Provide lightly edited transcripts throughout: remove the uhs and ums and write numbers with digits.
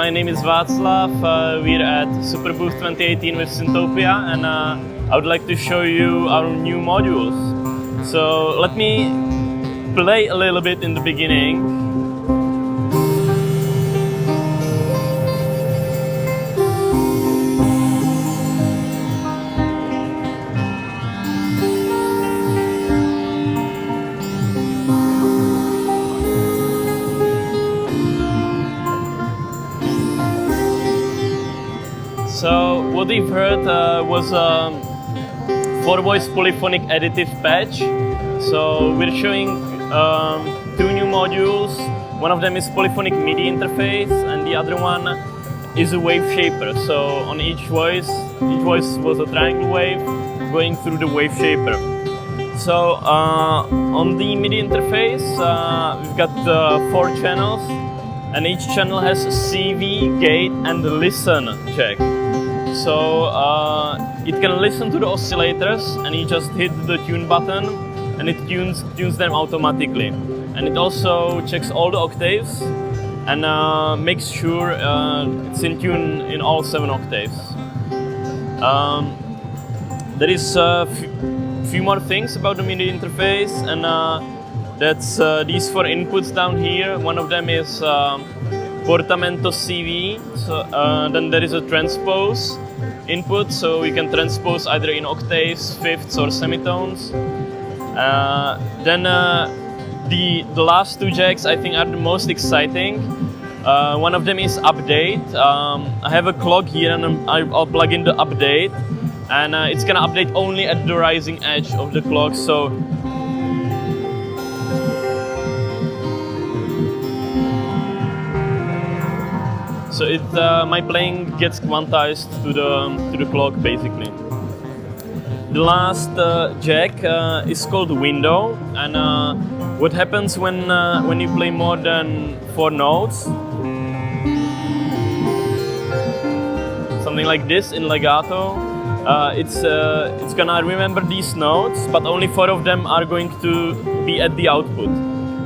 my name is Václav. We're at Superbooth 2018 with Synthtopia, and I would like to show you our new modules. So let me play a little bit in the beginning. So what we've heard was a 4-voice polyphonic additive patch. So we're showing two new modules. One of them is polyphonic MIDI interface, and the other one is a wave shaper. So on each voice was a triangle wave going through the wave shaper. So on the MIDI interface, we've got 4 channels, and each channel has a CV, gate, and a listen jack. So it can listen to the oscillators, and you just hit the tune button and it tunes them automatically. And it also checks all the octaves and makes sure it's in tune in all 7 octaves. There is a few more things about the MIDI interface, and that's these 4 inputs down here. One of them is portamento CV, so, then there is a transpose input, so you can transpose either in octaves, fifths, or semitones. Then the last 2 jacks I think are the most exciting. One of them is update. I have a clock here, and I'll plug in the update, and it's gonna update only at the rising edge of the clock. So my playing gets quantized to the clock basically. The last jack is called window, and what happens when you play more than 4 notes, something like this in legato, it's gonna remember these notes, but only 4 of them are going to be at the output.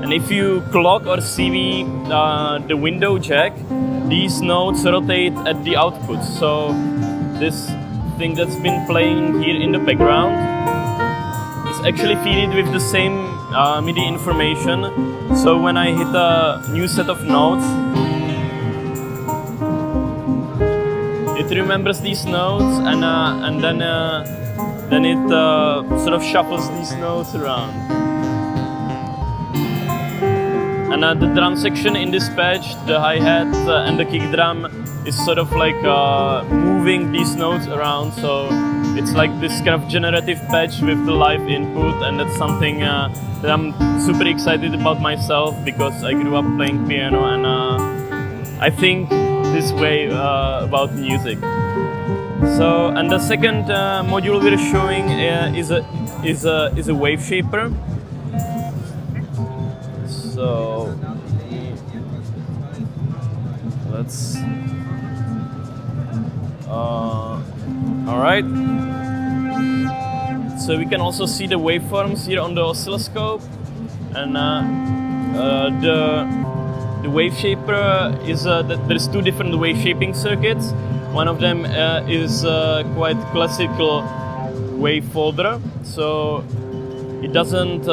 And if you clock or CV the window jack, these notes rotate at the output. So this thing that's been playing here in the background is actually fed with the same MIDI information. So when I hit a new set of notes, it remembers these notes, and then it sort of shuffles these notes around. And the drum section in this patch, the hi-hat and the kick drum, is sort of like moving these notes around. So it's like this kind of generative patch with the live input, and that's something that I'm super excited about myself, because I grew up playing piano, and I think this way about music. So, and the second module we're showing is a wave shaper. So let's. All right. So we can also see the waveforms here on the oscilloscope, and the wave shaper is there's 2 different wave shaping circuits. One of them is quite classical wave folder, so it doesn't.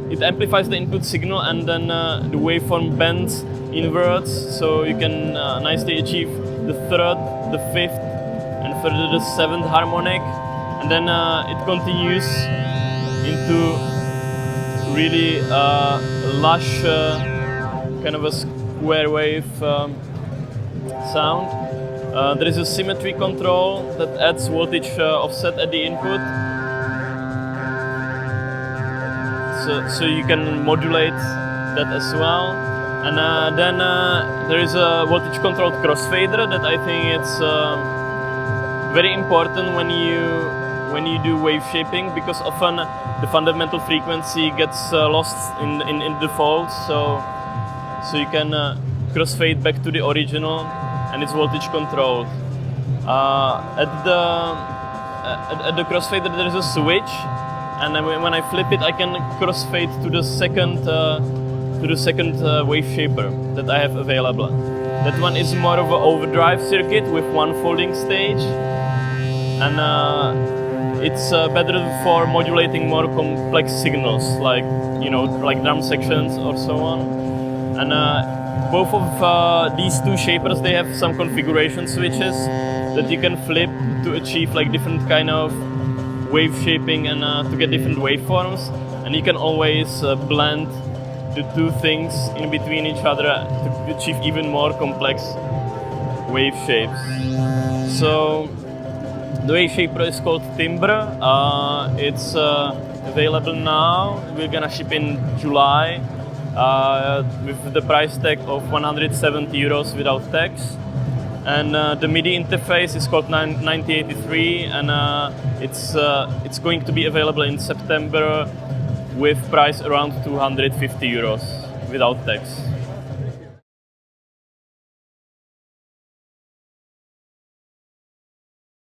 It amplifies the input signal, and then the waveform bends inwards, so you can nicely achieve the 3rd, the 5th, and further the 7th harmonic, and then it continues into really lush kind of a square wave sound. There is a symmetry control that adds voltage offset at the input. So you can modulate that as well, and then there is a voltage controlled crossfader that I think it's very important when you do wave shaping, because often the fundamental frequency gets lost in the folds. So you can crossfade back to the original, and it's voltage controlled. At the crossfader there is a switch, and when I flip it, I can crossfade to the second wave shaper that I have available. That one is more of an overdrive circuit with one folding stage, and it's better for modulating more complex signals, like like drum sections or so on. And both of these two shapers, they have some configuration switches that you can flip to achieve like different kind of wave shaping and to get different waveforms. And you can always blend the two things in between each other to achieve even more complex wave shapes. So the wave shaper is called Timbre. It's available now. We're gonna ship in July with the price tag of 170 euros without tax. And the MIDI interface is called 9083, and it's going to be available in September with price around 250 euros without tax.